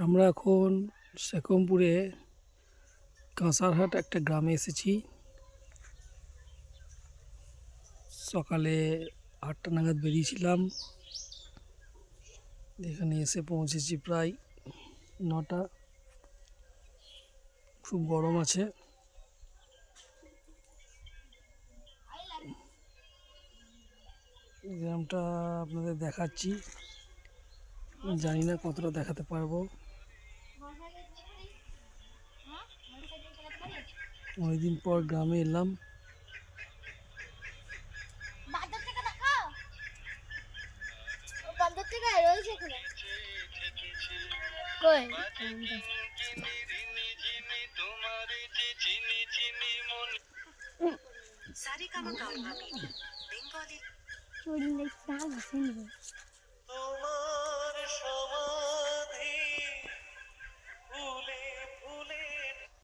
আমরা এখন সেকমপুরে কাঁসারহাট একটা গ্রামে এসেছি। সকালে 8টা নাগাদ বেরিয়েছিলাম, এখানে এসে পৌঁছেছি প্রায় 9টা। খুব গরম আছে। গ্রামটা আপনাদের দেখাচ্ছি, জানি না কতটা দেখাতে পারবো। অনেকদিন পর গ্রামে এলাম।